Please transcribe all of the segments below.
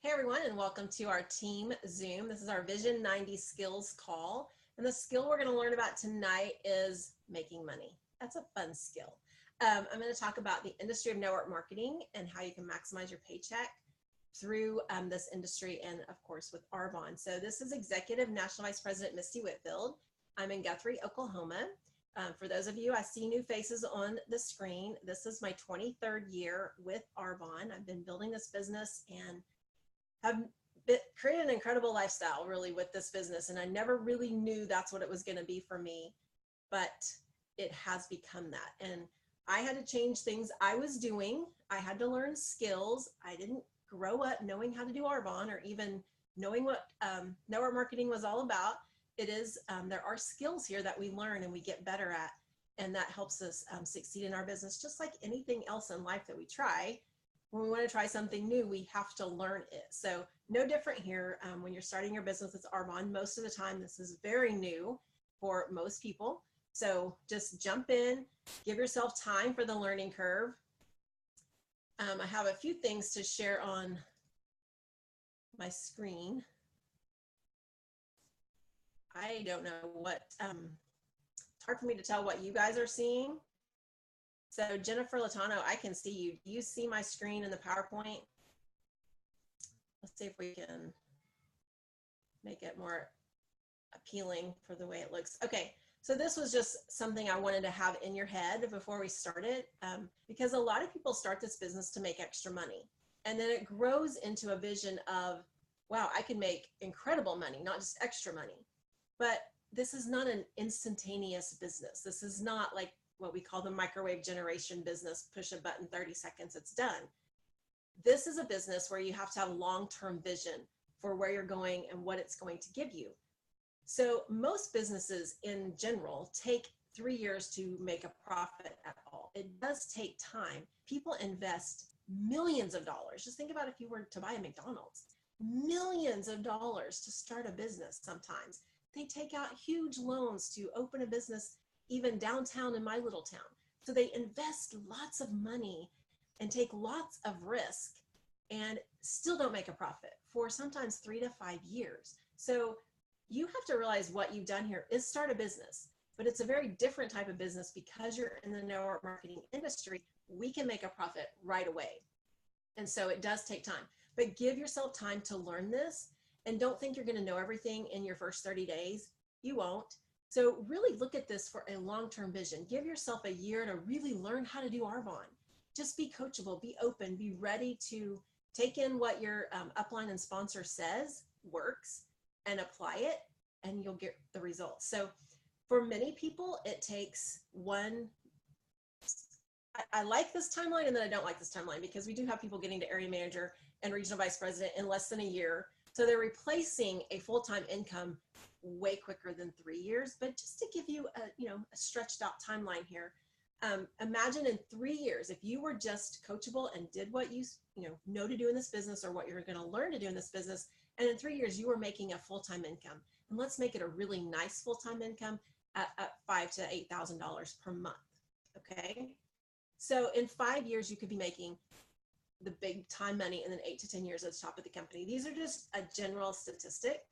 Hey everyone, and welcome to our team Zoom. This is our Vision 90 skills call. And the skill we're going to learn about tonight is making money. That's a fun skill. I'm going to talk about the industry of network marketing and how you can maximize your paycheck through this industry and of course with Arbonne. So this is Executive National Vice President Misty Whitfield. I'm in Guthrie, Oklahoma. For those of you, I see new faces on the screen. This is my 23rd year with Arbonne. I've been building this business and have created an incredible lifestyle really with this business. And I never really knew that's what it was going to be for me, but it has become that. And I had to change things I was doing. I had to learn skills. I didn't grow up knowing how to do Arbonne or even knowing what network marketing was all about. It is, there are skills here that we learn and we get better at, and that helps us succeed in our business, just like anything else in life that we try. When we want to try something new, we have to learn it. So no different here. When you're starting your business with Arbonne, most of the time this is very new for most people. So just jump in, give yourself time for the learning curve. I have a few things to share on my screen. I don't know what, it's hard for me to tell what you guys are seeing. So Jennifer Latano, I can see you. Do you see my screen in the PowerPoint? Let's see if we can make it more appealing for the way it looks. Okay, so this was just something I wanted to have in your head before we started, because a lot of people start this business to make extra money. And then it grows into a vision of, wow, I can make incredible money, not just extra money. But this is not an instantaneous business. This is not like what we call the microwave generation business, push a button, 30 seconds, it's done. This is a business where you have to have long-term vision for where you're going and what it's going to give you. So most businesses in general take 3 years to make a profit at all. It does take time. People invest millions of dollars. Just think about if you were to buy a McDonald's, millions of dollars to start a business sometimes. They take out huge loans to open a business even downtown in my little town. So they invest lots of money and take lots of risk and still don't make a profit for sometimes 3 to 5 years. So you have to realize what you've done here is start a business, but it's a very different type of business because you're in the network marketing industry. We can make a profit right away. And so it does take time, but give yourself time to learn this and don't think you're going to know everything in your first 30 days. You won't. So really look at this for a long-term vision. Give yourself a year to really learn how to do Arbonne. Just be coachable, be open, be ready to take in what your upline and sponsor says works and apply it, and you'll get the results. So for many people, it takes I like this timeline and then I don't like this timeline because we do have people getting to area manager and regional vice president in less than a year. So they're replacing a full-time income way quicker than 3 years. But just to give you a stretched out timeline here, imagine in 3 years, if you were just coachable and did what you know to do in this business or what you're going to learn to do in this business, and in 3 years you were making a full-time income. And let's make it a really nice full-time income at $5,000 to $8,000 per month. Okay, so in 5 years you could be making the big time money, and then 8 to 10 years at the top of the company. These are just a general statistic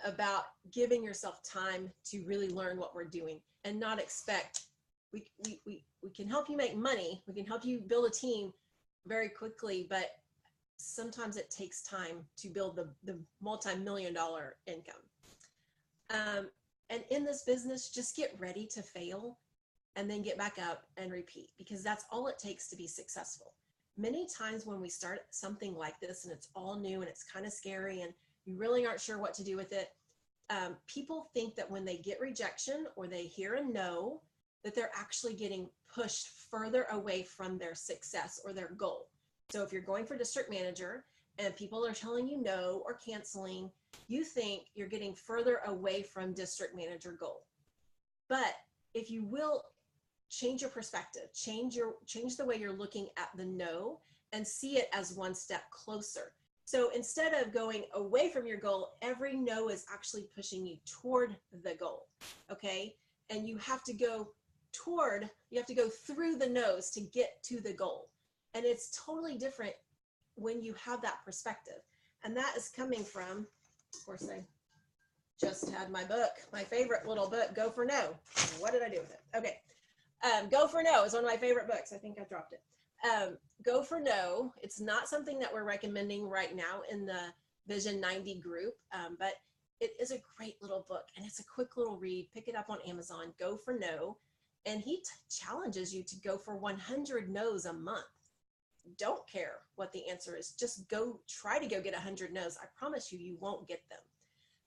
about giving yourself time to really learn what we're doing and not expect we can help you make money. We can help you build a team very quickly, but sometimes it takes time to build the multi-million-dollar income. And in this business, just get ready to fail and then get back up and repeat, because that's all it takes to be successful. Many times when we start something like this and it's all new and it's kind of scary and you really aren't sure what to do with it, people think that when they get rejection or they hear a no, that they're actually getting pushed further away from their success or their goal. So if you're going for district manager and people are telling you no or canceling, you think you're getting further away from district manager goal. But if you will change your perspective, change the way you're looking at the no and see it as one step closer. So instead of going away from your goal, every no is actually pushing you toward the goal, okay? And you have to go through the no's to get to the goal. And it's totally different when you have that perspective. And that is coming from, of course, I just had my book, my favorite little book, Go for No. What did I do with it? Okay. Go for No is one of my favorite books. I think I dropped it. Go for No. It's not something that we're recommending right now in the Vision 90 group, but it is a great little book and it's a quick little read. Pick it up on Amazon. Go for No. And he challenges you to go for 100 no's a month. Don't care what the answer is. Just go try to go get 100 no's. I promise you, you won't get them.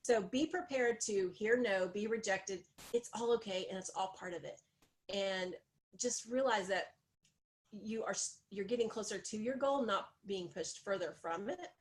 So be prepared to hear no, be rejected. It's all okay and it's all part of it. And just realize that you're getting closer to your goal, not being pushed further from it.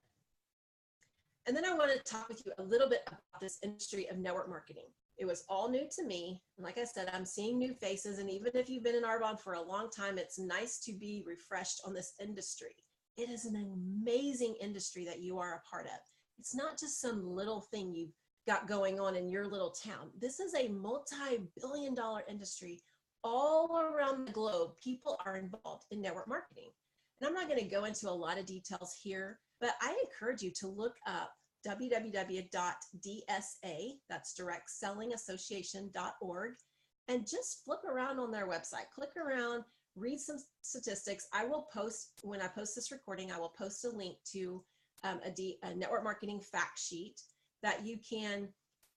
And then I want to talk with you a little bit about this industry of network marketing. It was all new to me. And like I said, I'm seeing new faces. And even if you've been in Arbonne for a long time, it's nice to be refreshed on this industry. It is an amazing industry that you are a part of. It's not just some little thing you've got going on in your little town. This is a multi-billion-dollar industry all around the globe. People are involved in network marketing. And I'm not going to go into a lot of details here, but I encourage you to look up www.dsa, that's directsellingassociation.org, and just flip around on their website. Click around, read some statistics. I will post, when I post this recording, I will post a link to a network marketing fact sheet that you can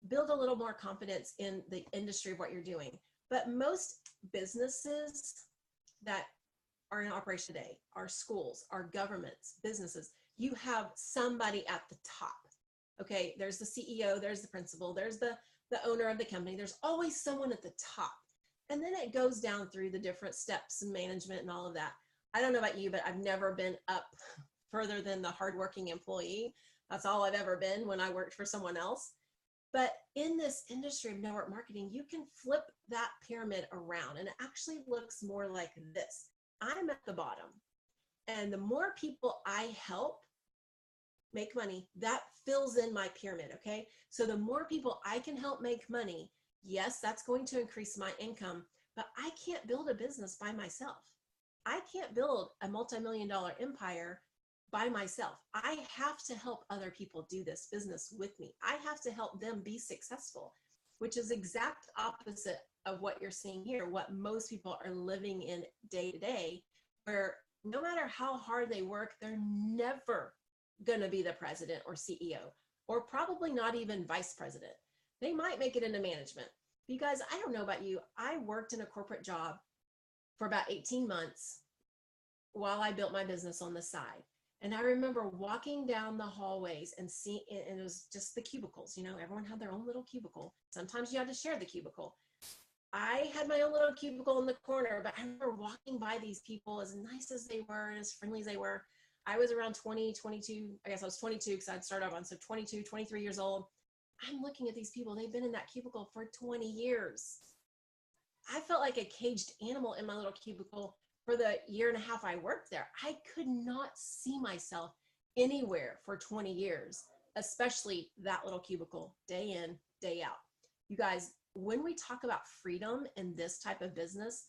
build a little more confidence in the industry of what you're doing. But most businesses that are in operation today, our schools, our governments, businesses, you have somebody at the top. Okay, there's the CEO, there's the principal, there's the owner of the company. There's always someone at the top. And then it goes down through the different steps and management and all of that. I don't know about you, but I've never been up further than the hardworking employee. That's all I've ever been when I worked for someone else. But in this industry of network marketing, you can flip that pyramid around and it actually looks more like this. I'm at the bottom. And the more people I help make money, that fills in my pyramid, okay? So the more people I can help make money, yes, that's going to increase my income, but I can't build a business by myself. I can't build a multi-million-dollar empire by myself. I have to help other people do this business with me. I have to help them be successful, which is exact opposite of what you're seeing here, what most people are living in day to day, where no matter how hard they work, they're never going to be the president or CEO, or probably not even vice president. They might make it into management. Because I don't know about you, I worked in a corporate job for about 18 months while I built my business on the side. And I remember walking down the hallways and seeing, and it was just the cubicles, you know, everyone had their own little cubicle. Sometimes you had to share the cubicle. I had my own little cubicle in the corner, but I remember walking by these people, as nice as they were, as friendly as they were. I was around 20, 22, I guess I was 22 because I'd started on, so 22, 23 years old. I'm looking at these people, they've been in that cubicle for 20 years. I felt like a caged animal in my little cubicle for the year and a half I worked there. I could not see myself anywhere for 20 years, especially that little cubicle, day in, day out. You guys, when we talk about freedom in this type of business,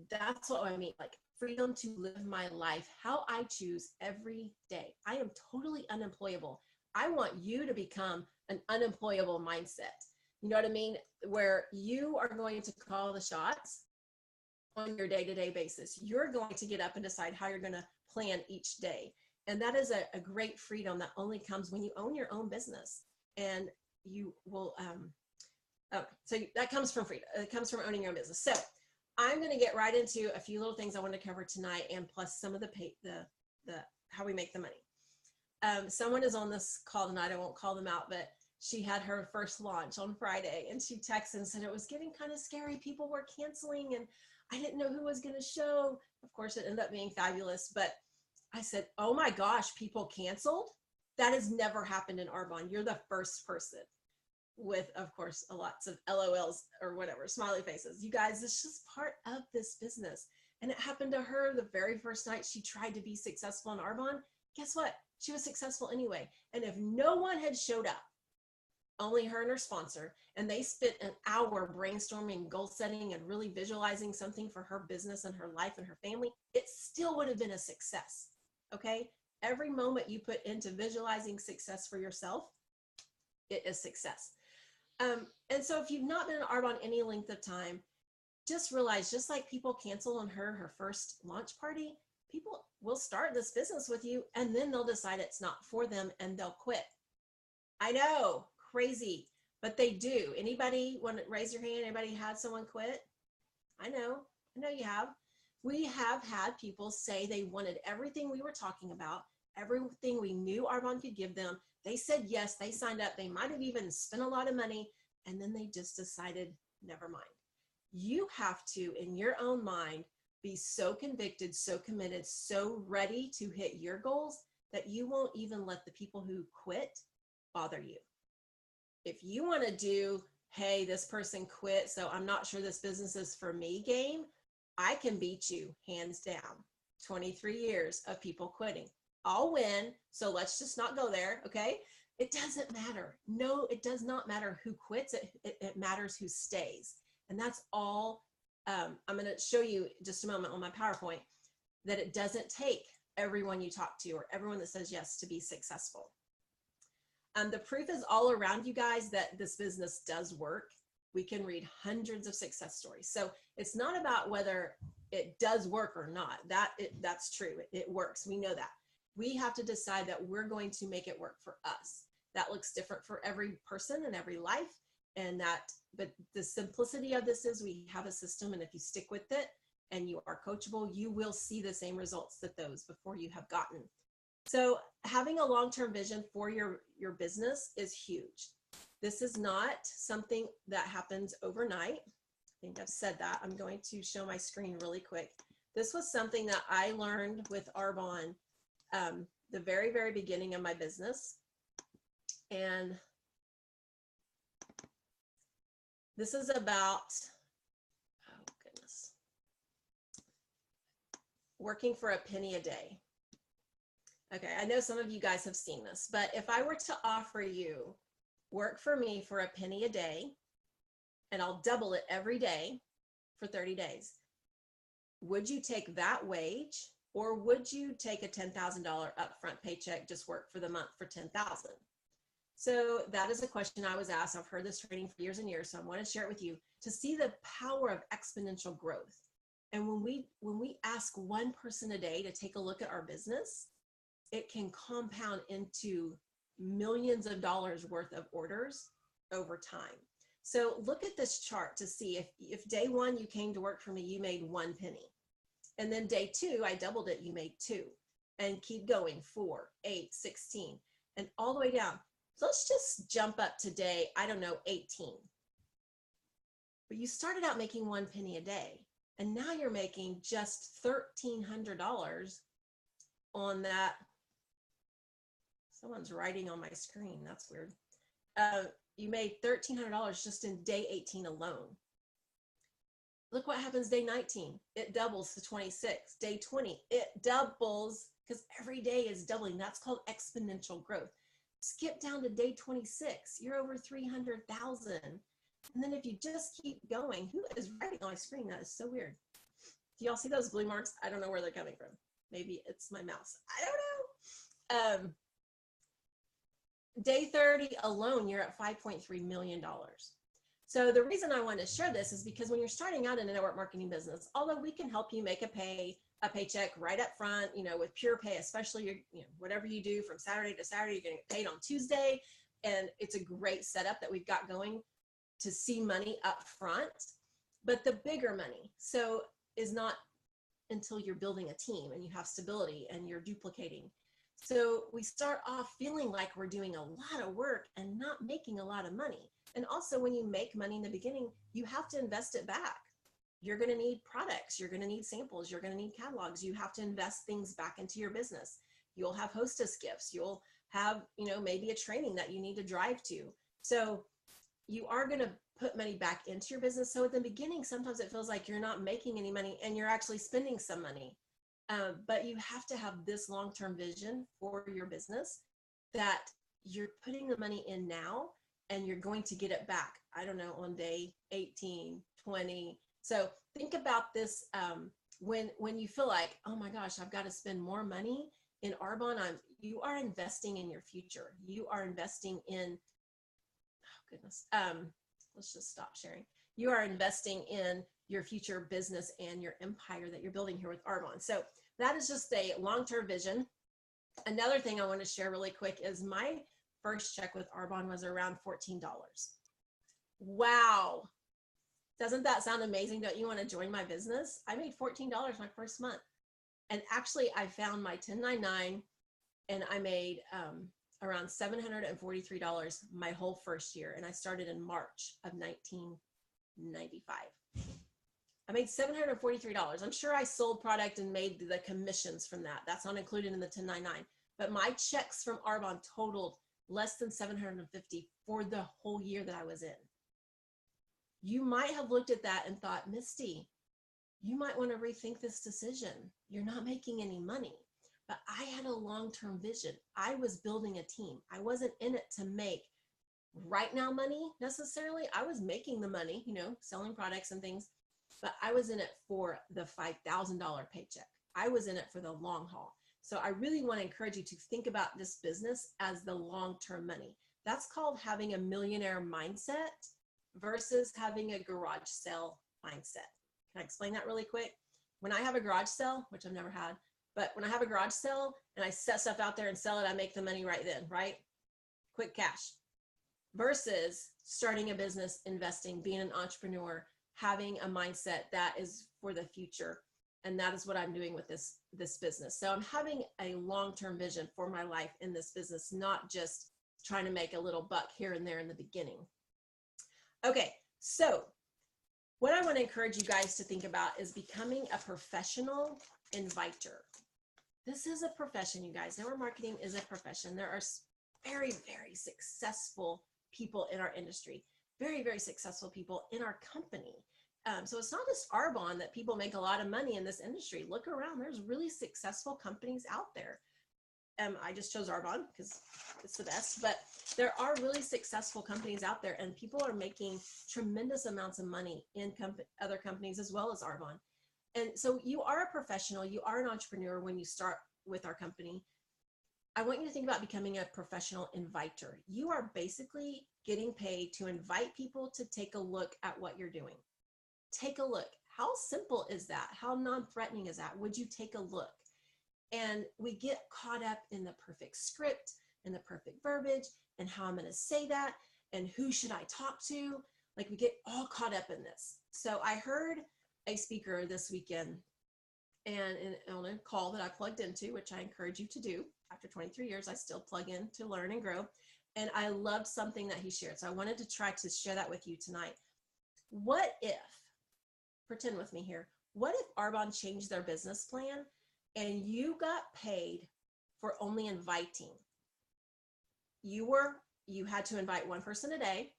that's what I mean, like freedom to live my life how I choose every day. I am totally unemployable. I want you to become an unemployable mindset. You know what I mean? Where you are going to call the shots on your day-to-day basis. You're going to get up and decide how you're going to plan each day. And that is a great freedom that only comes when you own your own business. And you will, so that comes from freedom. It comes from owning your own business. So I'm going to get right into a few little things I want to cover tonight, and plus some of the how we make the money. Someone is on this call tonight. I won't call them out, but she had her first launch on Friday, and she texted and said it was getting kind of scary. People were canceling, and I didn't know who was going to show. Of course, it ended up being fabulous, but I said, oh my gosh, people canceled? That has never happened in Arbonne. You're the first person, with, of course, lots of LOLs or whatever, smiley faces. You guys, it's just part of this business. And it happened to her the very first night she tried to be successful in Arbonne. Guess what? She was successful anyway. And if no one had showed up, only her and her sponsor, and they spent an hour brainstorming, goal setting, and really visualizing something for her business and her life and her family, it still would have been a success. Okay? Every moment you put into visualizing success for yourself, it is success. And so if you've not been an Arbonne any length of time, just realize, just like people cancel on her first launch party, people will start this business with you and then they'll decide it's not for them and they'll quit. I know, crazy, but they do. Anybody want to raise your hand? Anybody had someone quit? I know you have. We have had people say they wanted everything we were talking about, everything we knew Arbonne could give them. They said yes, they signed up. They might have even spent a lot of money, and then they just decided, never mind. You have to, in your own mind, be so convicted, so committed, so ready to hit your goals that you won't even let the people who quit bother you. If you want to do, hey, this person quit, so I'm not sure this business is for me game, I can beat you hands down. 23 years of people quitting. I'll win, so let's just not go there, okay? It doesn't matter. No, it does not matter who quits. It matters who stays. And that's all. I'm going to show you just a moment on my PowerPoint that it doesn't take everyone you talk to or everyone that says yes to be successful. The proof is all around you guys that this business does work. We can read hundreds of success stories. So it's not about whether it does work or not. That's true. It works. We know that. We have to decide that we're going to make it work for us. That looks different for every person and every life. But the simplicity of this is we have a system, and if you stick with it and you are coachable, you will see the same results that those before you have gotten. So having a long-term vision for your business is huge. This is not something that happens overnight. I think I've said that. I'm going to show my screen really quick. This was something that I learned with Arbonne the very, very beginning of my business. And this is about, oh goodness, working for a penny a day. Okay, I know some of you guys have seen this, but if I were to offer you work for me for a penny a day, and I'll double it every day for 30 days, would you take that wage, or would you take a $10,000 upfront paycheck, just work for the month for $10,000? So that is a question I was asked. I've heard this training for years and years, so I want to share it with you to see the power of exponential growth. And when we ask one person a day to take a look at our business, it can compound into millions of dollars worth of orders over time. So look at this chart to see if day one you came to work for me, you made 1 penny. And then day 2, I doubled it, you made 2. And keep going, 4, 8, 16, and all the way down. So let's just jump up to day, I don't know, 18. But you started out making 1 penny a day, and now you're making just $1,300 on that. Someone's writing on my screen. That's weird. You made $1,300 just in day 18 alone. Look what happens day 19. It doubles to 26. Day 20, it doubles, because every day is doubling. That's called exponential growth. Skip down to day 26. You're over 300,000. And then if you just keep going, who is writing on my screen? That is so weird. Do y'all see those blue marks? I don't know where they're coming from. Maybe it's my mouse. I don't know. Day 30 alone, you're at $5.3 million. So the reason I want to share this is because when you're starting out in a network marketing business, although we can help you make a paycheck right up front, with Pure Pay, especially whatever you do from Saturday to Saturday, you're going to get paid on Tuesday. And it's a great setup that we've got going to see money up front. But the bigger money is not until you're building a team and you have stability and you're duplicating. So we start off feeling like we're doing a lot of work and not making a lot of money. And also when you make money in the beginning, you have to invest it back. You're going to need products. You're going to need samples. You're going to need catalogs. You have to invest things back into your business. You'll have hostess gifts. You'll have, maybe a training that you need to drive to. So you are going to put money back into your business. So at the beginning, sometimes it feels like you're not making any money and you're actually spending some money. But you have to have this long-term vision for your business that you're putting the money in now and you're going to get it back, I don't know, on day 18, 20. So think about this when you feel like, oh my gosh, I've got to spend more money In Arbonne, you are investing in your future. You are investing in, oh goodness, let's just stop sharing. You are investing in your future business and your empire that you're building here with Arbonne. So that is just a long-term vision. Another thing I want to share really quick is my first check with Arbonne was around $14. Wow. Doesn't that sound amazing? Don't you want to join my business? I made $14 my first month. And actually I found my 1099 and I made around $743 my whole first year. And I started in March of 1995. I made $743. I'm sure I sold product and made the commissions from that. That's not included in the 1099. But my checks from Arbonne totaled less than $750 for the whole year that I was in. You might have looked at that and thought, Misty, you might want to rethink this decision. You're not making any money. But I had a long-term vision. I was building a team. I wasn't in it to make right now money necessarily. I was making the money, you know, selling products and things, but I was in it for the $5,000 paycheck. I was in it for the long haul. So I really want to encourage you to think about this business as the long-term money. That's called having a millionaire mindset versus having a garage sale mindset. Can I explain that really quick? When I have a garage sale, which I've never had, but when I have a garage sale and I set stuff out there and sell it, I make the money right then, right? Quick cash. Versus starting a business, investing, being an entrepreneur, having a mindset that is for the future. And that is what I'm doing with this business. So I'm having a long-term vision for my life in this business, not just trying to make a little buck here and there in the beginning. Okay, so what I want to encourage you guys to think about is becoming a professional inviter. This is a profession, you guys. Network marketing is a profession. There are very, very successful people in our industry, very, very successful people in our company. So it's not just Arbonne that people make a lot of money in this industry. Look around, there's really successful companies out there. I just chose Arbonne because it's the best, but there are really successful companies out there and people are making tremendous amounts of money in other companies as well as Arbonne. And so you are a professional, you are an entrepreneur when you start with our company. I want you to think about becoming a professional inviter. You are basically getting paid to invite people to take a look at what you're doing. Take a look. How simple is that? How non-threatening is that? Would you take a look? And we get caught up in the perfect script and the perfect verbiage and how I'm going to say that and who should I talk to? Like we get all caught up in this. So I heard a speaker this weekend and on a call that I plugged into, which I encourage you to do. After 23 years, I still plug in to learn and grow. And I loved something that he shared. So I wanted to try to share that with you tonight. What if, pretend with me here, what if Arbonne changed their business plan and you got paid for only inviting? You had to invite one person a day,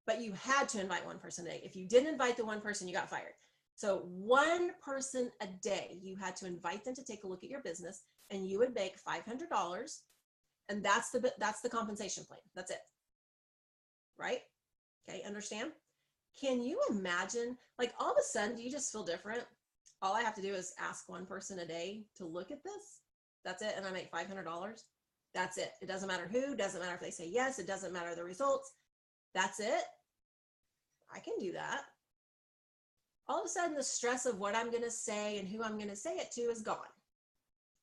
but you had to invite one person a day. If you didn't invite the one person, you got fired. So one person a day, you had to invite them to take a look at your business and you would make $500. And that's the compensation plan. That's it. Right? Okay, understand? Can you imagine, like all of a sudden, do you just feel different? All I have to do is ask one person a day to look at this. That's it. And I make $500. That's it. It doesn't matter who, doesn't matter if they say yes, it doesn't matter the results. That's it. I can do that. All of a sudden, the stress of what I'm going to say and who I'm going to say it to is gone.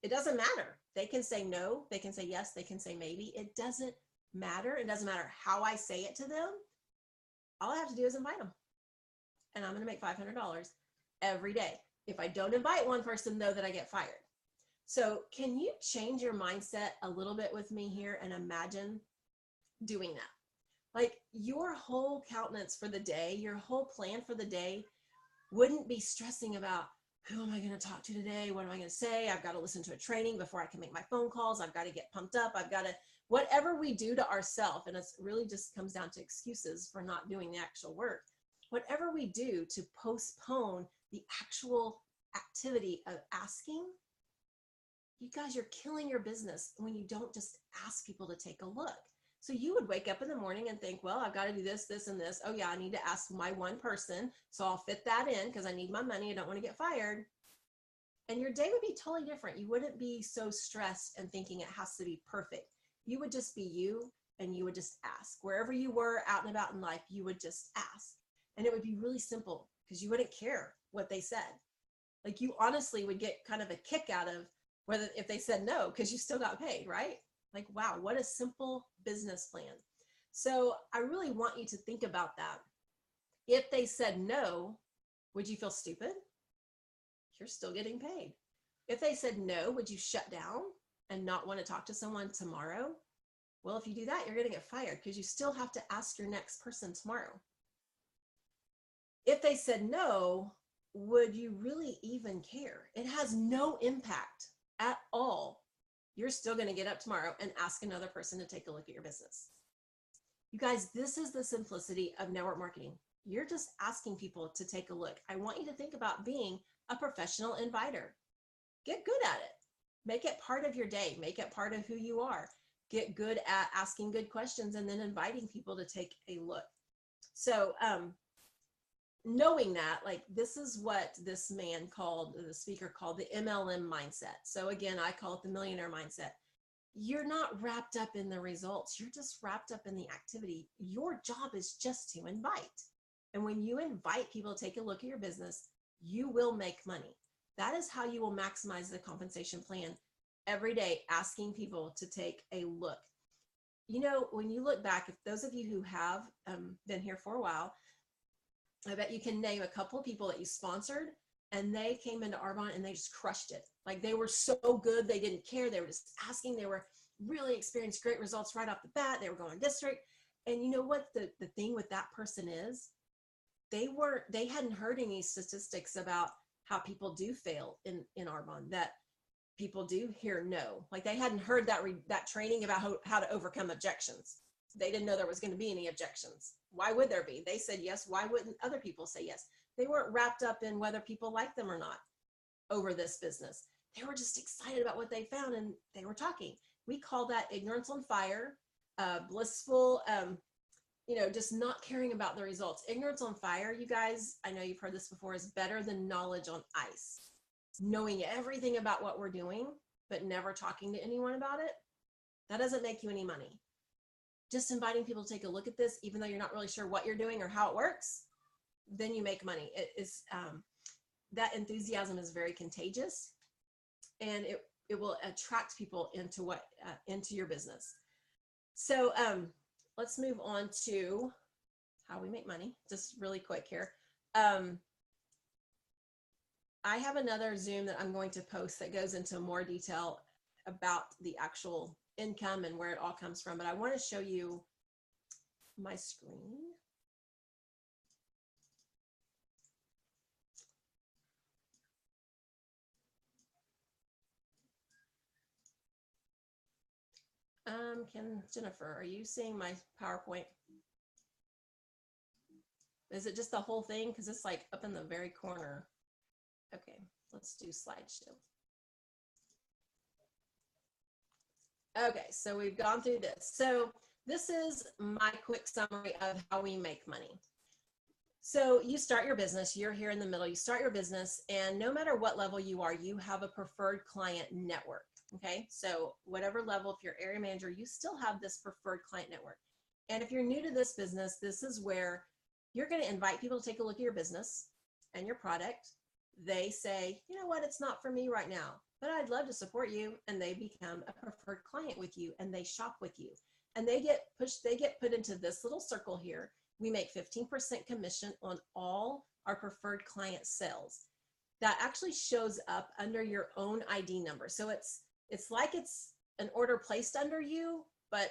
It doesn't matter. They can say no, they can say yes, they can say maybe. It doesn't matter. It doesn't matter how I say it to them. All I have to do is invite them. And I'm going to make $500 every day. If I don't invite one person, know that I get fired. So can you change your mindset a little bit with me here and imagine doing that? Like your whole countenance for the day, your whole plan for the day wouldn't be stressing about who am I going to talk to today? What am I going to say? I've got to listen to a training before I can make my phone calls. I've got to get pumped up. I've got to, whatever we do to ourselves, and it's really just comes down to excuses for not doing the actual work. Whatever we do to postpone the actual activity of asking, you guys, you're killing your business when you don't just ask people to take a look. So you would wake up in the morning and think, well, I've got to do this, this, and this. Oh yeah, I need to ask my one person. So I'll fit that in because I need my money. I don't want to get fired. And your day would be totally different. You wouldn't be so stressed and thinking it has to be perfect. You would just be you, and you would just ask. Wherever you were out and about in life, you would just ask. And it would be really simple because you wouldn't care what they said. Like, you honestly would get kind of a kick out of whether if they said no, because you still got paid, right? Like, wow, what a simple business plan. So I really want you to think about that. If they said no, would you feel stupid? You're still getting paid. If they said no, would you shut down and not want to talk to someone tomorrow? Well, if you do that, you're going to get fired because you still have to ask your next person tomorrow. If they said no, would you really even care? It has no impact at all. You're still going to get up tomorrow and ask another person to take a look at your business. You guys, this is the simplicity of network marketing. You're just asking people to take a look. I want you to think about being a professional inviter. Get good at it. Make it part of your day. Make it part of who you are. Get good at asking good questions and then inviting people to take a look. So knowing that, like, this is what this man called, the speaker called the MLM mindset. So again, I call it the millionaire mindset. You're not wrapped up in the results. You're just wrapped up in the activity. Your job is just to invite. And when you invite people to take a look at your business, you will make money. That is how you will maximize the compensation plan every day, asking people to take a look. You know, when you look back, if those of you who have been here for a while, I bet you can name a couple of people that you sponsored and they came into Arbonne and they just crushed it. Like, they were so good. They didn't care. They were just asking. They were really experienced great results right off the bat. They were going district. And you know what the thing with that person is? They hadn't heard any statistics about how people do fail in Arbonne, that people do hear no. Like, they hadn't heard that training about how to overcome objections. They didn't know there was going to be any objections. Why would there be? They said yes. Why wouldn't other people say yes? They weren't wrapped up in whether people liked them or not over this business. They were just excited about what they found and they were talking. We call that ignorance on fire, blissful, just not caring about the results. Ignorance on fire, you guys, I know you've heard this before, is better than knowledge on ice. Knowing everything about what we're doing, but never talking to anyone about it, that doesn't make you any money. Just inviting people to take a look at this, even though you're not really sure what you're doing or how it works, then you make money. It is that enthusiasm is very contagious, and it will attract people into your business. So let's move on to how we make money. Just really quick here. I have another Zoom that I'm going to post that goes into more detail about the actual income and where it all comes from, but I want to show you my screen. Jennifer, are you seeing my PowerPoint? Is it just the whole thing? Because it's like up in the very corner. Okay, let's do slideshow. Okay, so we've gone through this. So this is my quick summary of how we make money. So you start your business, you're here in the middle, you start your business, and no matter what level you are, you have a preferred client network. Okay, so whatever level, if you're area manager, you still have this preferred client network. And if you're new to this business, this is where you're going to invite people to take a look at your business and your product. They say, you know what, it's not for me right now, but I'd love to support you. And they become a preferred client with you and they shop with you. And they get put into this little circle here. We make 15% commission on all our preferred client sales. That actually shows up under your own ID number. So it's like it's an order placed under you, but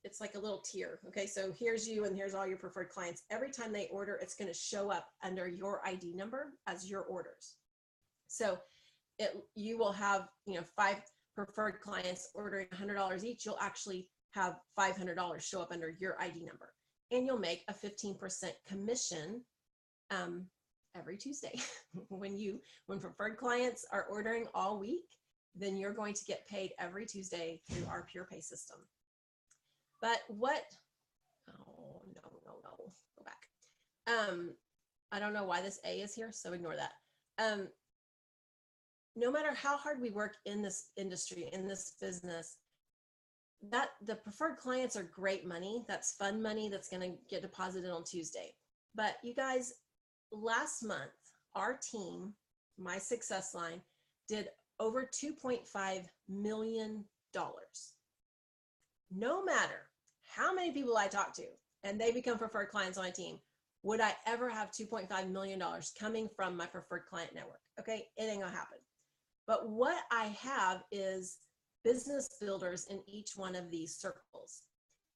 it's like a little tier. Okay, so here's you and here's all your preferred clients. Every time they order, it's going to show up under your ID number as your orders. So you will have 5 preferred clients ordering $100 each. You'll actually have $500 show up under your ID number, and you'll make a 15% commission every Tuesday. when preferred clients are ordering all week, then you're going to get paid every Tuesday through our Pure Pay system. But oh, no, go back. I don't know why this A is here, so ignore that. no matter how hard we work in this industry, in this business, that the preferred clients are great money. That's fun money that's going to get deposited on Tuesday. But you guys, last month, our team, my success line, did over $2.5 million. No matter how many people I talk to and they become preferred clients on my team, would I ever have $2.5 million coming from my preferred client network? Okay, it ain't gonna happen. But what I have is business builders in each one of these circles.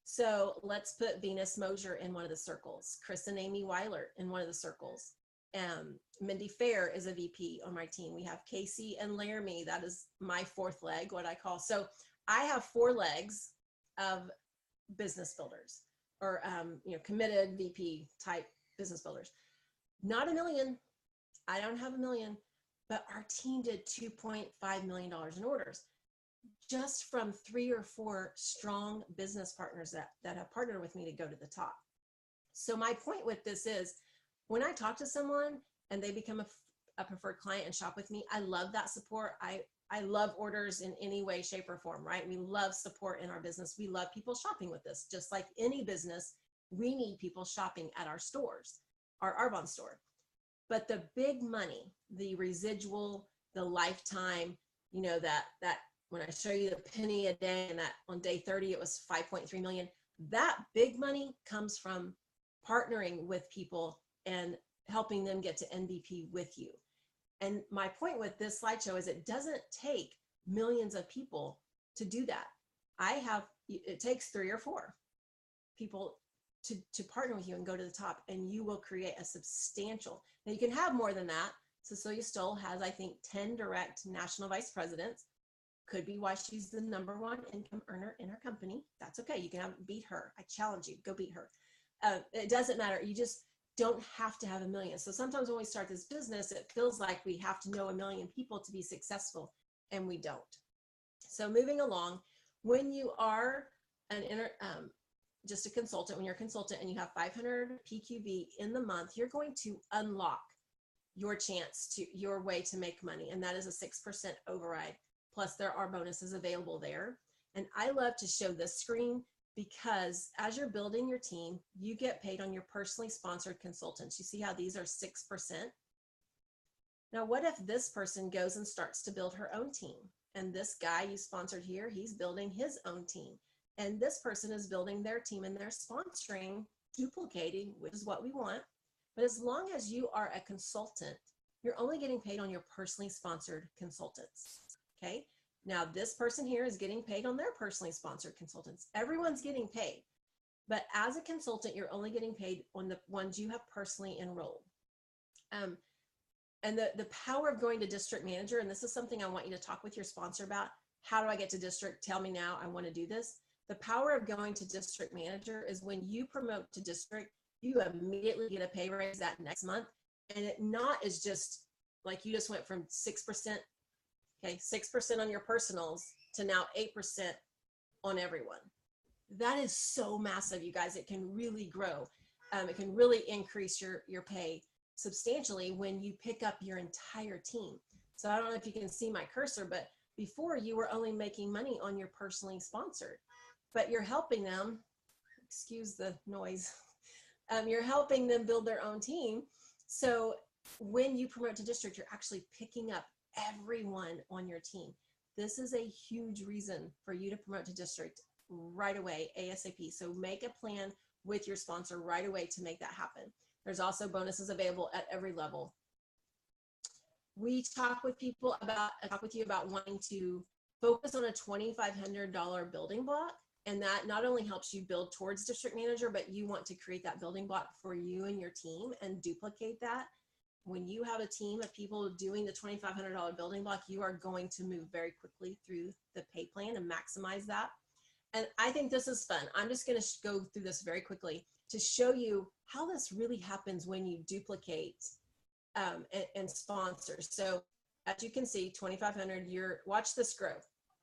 So let's put Venus Mosier in one of the circles, Chris and Amy Weiler in one of the circles. Mindy Fair is a VP on my team. We have Casey and Laramie. That is my fourth leg, what I call. So I have 4 legs of business builders, or committed VP type business builders. Not a million. I don't have a million, but our team did $2.5 million in orders just from 3 or 4 strong business partners that have partnered with me to go to the top. So my point with this is, when I talk to someone and they become a preferred client and shop with me, I love that support. I love orders in any way, shape, or form, right? We love support in our business. We love people shopping with us. Just like any business, we need people shopping at our stores, our Arbonne store. But the big money, the residual, the lifetime, that when I show you the penny a day, and that on day 30, it was 5.3 million, that big money comes from partnering with people and helping them get to MVP with you. And my point with this slideshow is it doesn't take millions of people to do that. It takes 3 or 4 people to partner with you and go to the top, and you will create a substantial. Now you can have more than that. Cecilia Stoll has, I think, 10 direct national vice presidents. Could be why she's the #1 income earner in her company. That's okay. You can beat her. I challenge you, go beat her. It doesn't matter. You just don't have to have a million. So sometimes when we start this business, it feels like we have to know 1 million people to be successful, and we don't. So moving along, when you are just a consultant, when you're a consultant and you have 500 PQV in the month, you're going to unlock your way to make money. And that is a 6% override. Plus there are bonuses available there. And I love to show this screen because as you're building your team, you get paid on your personally sponsored consultants. You see how these are 6%? Now, what if this person goes and starts to build her own team? And this guy you sponsored here, he's building his own team. And this person is building their team, and they're sponsoring, duplicating, which is what we want. But as long as you are a consultant, you're only getting paid on your personally sponsored consultants, okay? Now, this person here is getting paid on their personally sponsored consultants. Everyone's getting paid. But as a consultant, you're only getting paid on the ones you have personally enrolled. And the power of going to district manager, and this is something I want you to talk with your sponsor about. How do I get to district? Tell me now, I want to do this. The power of going to district manager is when you promote to district, you immediately get a pay raise that next month. And it not is just like you just went from 6%, okay, 6% on your personals to now 8% on everyone. That is so massive, you guys. It can really grow. It can really increase your pay substantially when you pick up your entire team. So I don't know if you can see my cursor, but before you were only making money on your personally sponsored, but you're helping them, excuse the noise, you're helping them build their own team. So when you promote to district, you're actually picking up everyone on your team. This is a huge reason for you to promote to district right away, ASAP. So make a plan with your sponsor right away to make that happen. There's also bonuses available at every level. We talk with you about wanting to focus on a $2,500 building block. And that not only helps you build towards district manager, but you want to create that building block for you and your team and duplicate that. When you have a team of people doing the $2,500 building block, you are going to move very quickly through the pay plan and maximize that. And I think this is fun. I'm just going to go through this very quickly to show you how this really happens when you duplicate and sponsor. So as you can see, 2,500, watch this grow.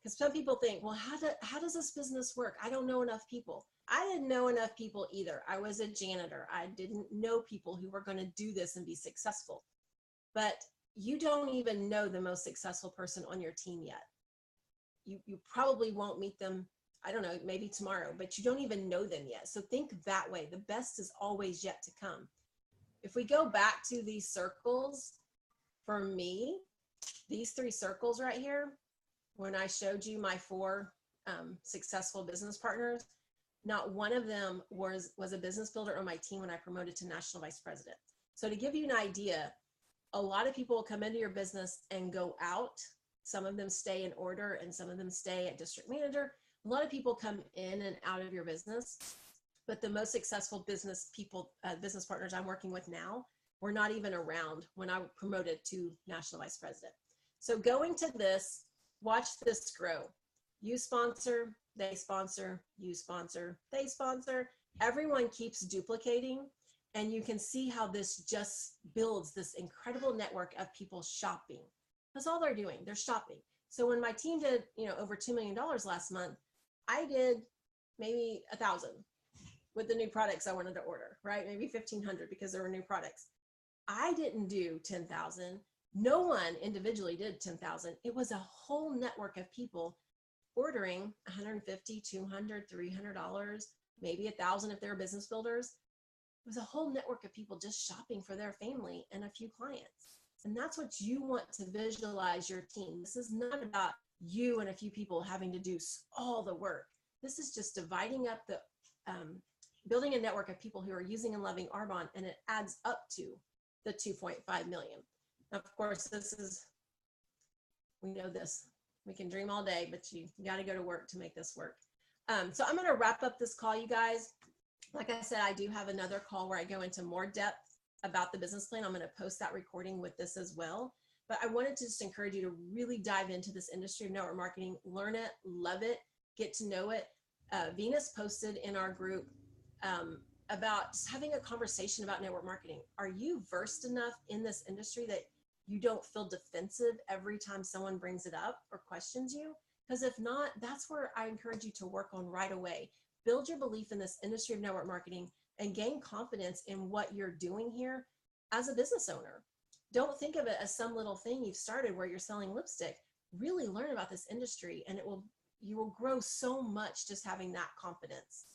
Because some people think, well, how does this business work? I don't know enough people. I didn't know enough people either. I was a janitor. I didn't know people who were going to do this and be successful. But you don't even know the most successful person on your team yet. You probably won't meet them, I don't know, maybe tomorrow, but you don't even know them yet. So think that way. The best is always yet to come. If we go back to these circles, for me, these 3 circles right here, when I showed you my 4 successful business partners, not one of them was a business builder on my team when I promoted to national vice president. So to give you an idea, a lot of people come into your business and go out. Some of them stay in order and some of them stay at district manager. A lot of people come in and out of your business, but the most successful business people, business partners I'm working with now, were not even around when I promoted to national vice president. So going to this, watch this grow. You sponsor, they sponsor, you sponsor, they sponsor. Everyone keeps duplicating, and you can see how this just builds this incredible network of people shopping. That's all they're doing. They're shopping. So when my team did, over $2 million last month, I did maybe 1,000 with the new products I wanted to order, right? Maybe 1,500 because there were new products. I didn't do 10,000. No one individually did 10,000. It was a whole network of people ordering $150, $200, $300, maybe 1,000 if they're business builders. It was a whole network of people just shopping for their family and a few clients. And that's what you want to visualize your team. This is not about you and a few people having to do all the work. This is just dividing up the, building a network of people who are using and loving Arbonne, and it adds up to the 2.5 million. Now, of course, we know this. We can dream all day, but you got to go to work to make this work. So I'm going to wrap up this call, you guys. Like I said, I do have another call where I go into more depth about the business plan. I'm going to post that recording with this as well. But I wanted to just encourage you to really dive into this industry of network marketing, learn it, love it, get to know it. Venus posted in our group about just having a conversation about network marketing. Are you versed enough in this industry that you don't feel defensive every time someone brings it up or questions you? Because if not, that's where I encourage you to work on right away. Build your belief in this industry of network marketing and gain confidence in what you're doing here as a business owner. Don't think of it as some little thing you've started where you're selling lipstick. Really learn about this industry, and you will grow so much just having that confidence.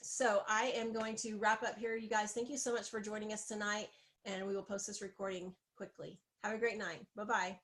So I am going to wrap up here, you guys. Thank you so much for joining us tonight, and we will post this recording quickly. Have a great night. Bye-bye.